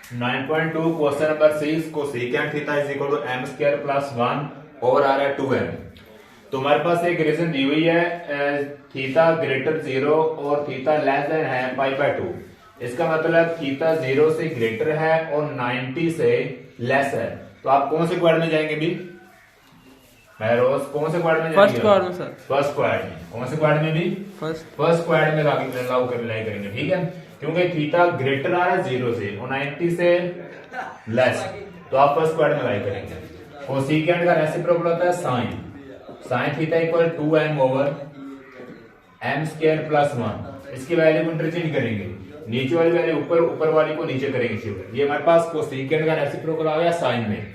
9.2 question number 6 cosecant theta is equal to m square plus 1 और आ रहा है 2m। तो हमारे पास एक रीजन दी हुई है थीटा ग्रेटर 0 और थीटा लेस देन है π/2। इसका मतलब थीटा 0 से ग्रेटर है और 90 से लेस है। तो आप कौन से क्वाड्रेंट में जाएंगे भी? रोज कौन से क्वाड्रेंट में जाएंगे? First quadrant sir. First quadrant में। कौन से क्वाड्रेंट में भी? फर्स्ट क्वाड्रेंट में लागू करेंगे, ठीक है। क्योंकि थीटा ग्रेटर आ रहा है 0 से और 90 से लेस, तो आप फर्स्ट क्वाड्रेंट में लाई करेंगे। कोसेकेंट का रेसिप्रोकल होता है sine theta equal 2m over m square plus 1। इसकी वैल्यू को इंटरचेंज करेंगे, नीचे वाली वैल्यू ऊपर वाली को नीचे करेंगे शिफ्ट। ये हमारे पास कोसेकेंट का रेसिप्रोकल आ गया साइन में।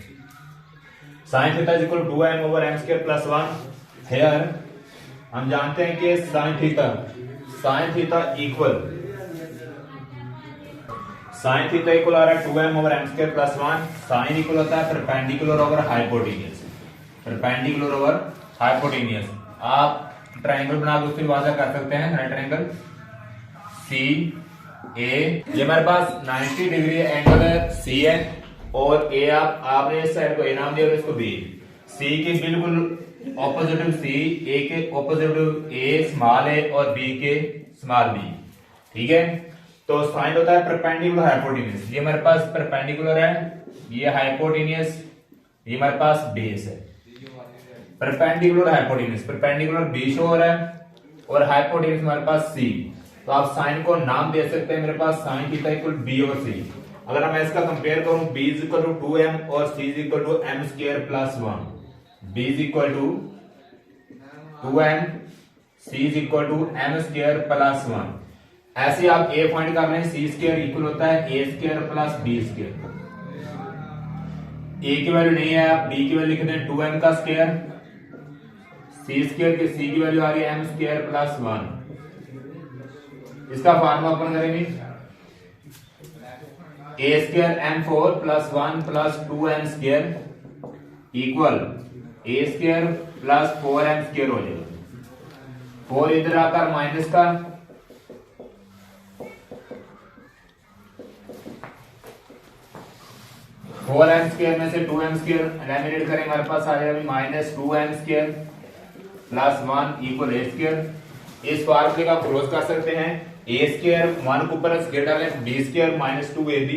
Sine theta equal 2m over m square plus 1। Here हम जानते हैं कि साइन थीटा इक्वल आ रहा है 2m over m square plus 1। Sine equal होता है परपेंडिकुलर ओवर हाइपोटेन्यूज। आप ट्रायंगल बना के उससे वाजा कर सकते हैं, राइट ट्रायंगल सी ए। ये हमारे पास 90 डिग्री एंगल है, सी है, और ए आपने इस साइड को ए नाम दिया और इसको बी। सी के बिल्कुल ऑपोजिट सी, ए के ऑपोजिट ए स्मॉल ए और बी के स्मॉल बी, ठीक है। तो साइन होता है परपेंडिकुलर हाइपोटेन्यूज। ये हमारे पास परपेंडिकुलर है, ये हाइपोटेन्यूज, ये हमारे पास बेस है। Perpendicular hypotenuse, perpendicular B show हो रहा है और हाइपोटेन्यूज हमारे पास सी। तो आप साइन को नाम दे सकते हैं मेरे पास साइन थीटा इक्वल बी और सी। अगर मैं इसका कंपेयर करूं, b is equal to 2m और c is equal to m square plus 1। b is equal to 2m, c is equal to m square plus 1। ऐसे आप a फाइंड कर रहे हैं, c स्क्वायर इक्वल होता है a square plus b square. a की value नहीं है, आप b की वैल्यू लिख दें 2m का स्क्वायर, c स्क्वायर की c की वैल्यू आ रही है m स्क्वायर प्लस 1। इसका फार्मूला ओपन करेंगे, a square m4 plus 1 plus 2m square equal a square plus 4m square हो जाएगा। 4 इधर आकर माइनस का, फोर एम स्क्वायर में से 2m स्क्वायर एलिमिनेट करेंगे, हमारे पास आ जाएगा minus 2m square plus 1 equal a square. इस फार्मूले का क्लोज कर सकते हैं, a स्क्वायर 1 के ऊपर स्क्वायर डालें, b square minus 2ab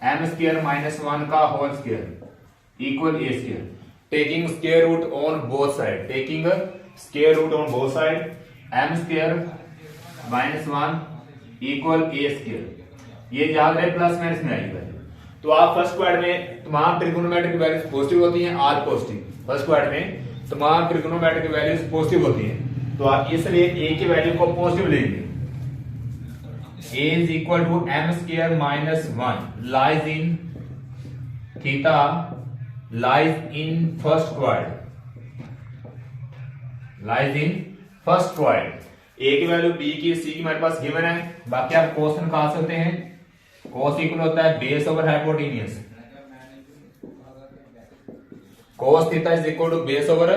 m square minus 1 का whole square equal a square. Taking square root on both side, m square minus 1 equal a square. ये याद रहे प्लस माइनस में आएगा। तो आप फर्स्ट क्वाड्रेंट में तमाम ट्रिगोनोमेट्रिक वैल्यूज पॉजिटिव होती हैं, आर पॉजिटिव। फर्स्ट क्वाड्रेंट में तमाम ट्रिगोनोमेट्रिक वैल्यूज पॉजिटिव होती हैं, तो आप इसलिए a की वैल्यू को पॉजिटिव लेंगे। a is equal to m square minus 1 lies in theta lies in first quadrant, a की वैल्यू b की c की हमारे पास गिवन है। बाकी आप क्वेश्चन निकाल सकते हैं, cos इक्वल होता है base over hypotenuse, cos theta is equal to base over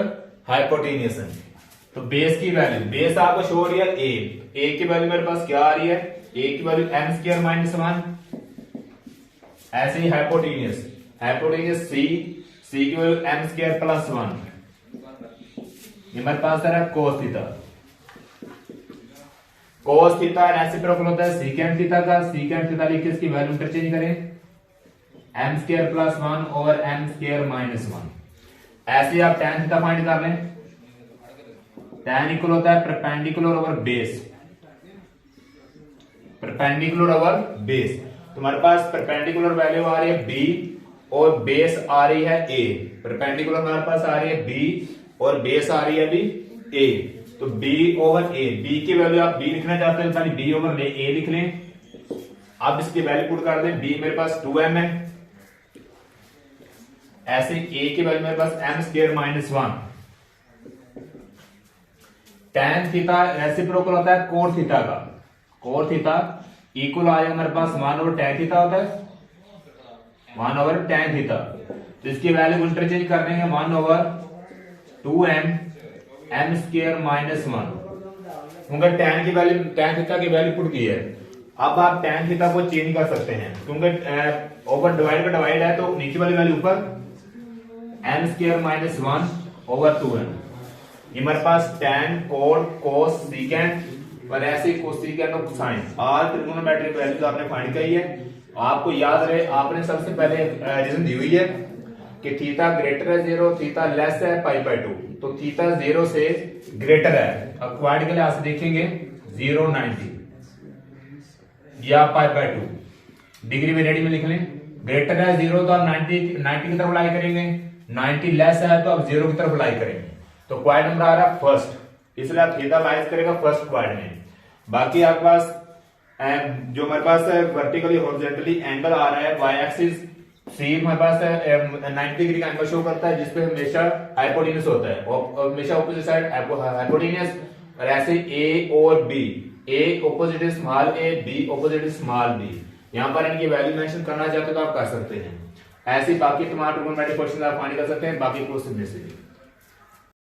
hypotenuse. तो बेस की वैल्यू, बेस आपको शो हो रही है a की वैल्यू मेरे पास क्या आ रही है, a की वैल्यू m स्क्वायर माइनस 1। ऐसे ही हाइपोटेन्यूज c की वैल्यू m स्क्वायर प्लस 1। ये मेरे पास है cos theta. cos theta reciprocal होता है सेकेंड थीटा का, सेकेंड थीटा लिख के इसकी वैल्यू इंटरचेंज करें, m स्क्वायर प्लस 1 और m स्क्वायर माइनस 1। ऐसे आप tan थीटा फाइंड कर लें, tan इक्वल होता है परपेंडिकुलर ओवर बेस। तो हमारे पास परपेंडिकुलर वैल्यू आ रही है b और बेस आ रही है a। परपेंडिकुलर हमारे पास आ रही है b और बेस आ रही है भी a। तो b ओवर a, b की वैल्यू आप b लिखना चाहते हैं तो b ओवर a लिख लें। अब इसकी वैल्यू पुट कर दें, b मेरे पास 2m है, ऐसे a की वैल्यू मेरे पास m square minus 1। tan theta reciprocal होता है कोट थीटा का, कोट थीटा इक्वल आएगा हमारे पास 1 ओवर tan थीटा होता है, 1 ओवर tan थीटा। तो इसकी वैल्यू इंटरचेंज कर देंगे, 1 over 2m m square minus 1। tan की वैल्यू, tan थीटा की वैल्यू पुट की है अब आप tan थीटा को चेंज कर सकते हैं क्योंकि ओवर डिवाइड का डिवाइड है तो नीचे वाली वैल्यू ऊपर n square minus 1 over 2n। ये हमारे पास tan cot cos secant और ऐसे कोसेकेंट और साइन और ट्रिगोनोमेट्रिक वैल्यूज आपने फाइंड की है। आपको याद रहे आपने सबसे पहले रीजन दी हुई है कि थीटा ग्रेटर है 0, थीटा लेस है पाई बाय 2, तो थीटा 0 से ग्रेटर है। अब क्वाड के लिहाज से देखेंगे 0 90 या पाई बाय 2 डिग्री वेरिएटी में लिख लें। ग्रेटर है 0 तो आप 90 की तरफ अप्लाई करेंगे, 90 लेस है तो आप 0 की तरफ अप्लाई करेंगे। तो क्वाड नंबर आ रहा है फर्स्ट, इसलिए आप थीटा लाइज करेगा फर्स्ट क्वाड में। बाकी आपके पास जो हमारे पास वर्टिकली हॉरिजॉन्टली एंगल आ रहा है वाई एक्सिस सी हमारे पास 90 डिग्री का एंगल शो करता है जिसपे हमेशा हाइपोटेन्यूज होता है और हमेशा ऑपोजिट साइड हाइपोटेन्यूज। और ऐसे ए और B, A opposite is small A, B opposite is small B. यहाँ पर इनकी वैल्यू मेंशन करना चाहते हो तो आप कर सकते हैं। ऐसे बाकी तमाम ट्रिगोनोमेट्रिक क्वेश्चन आप फाइंड कर सकते हैं बाकी क्वेश्चन में से भी।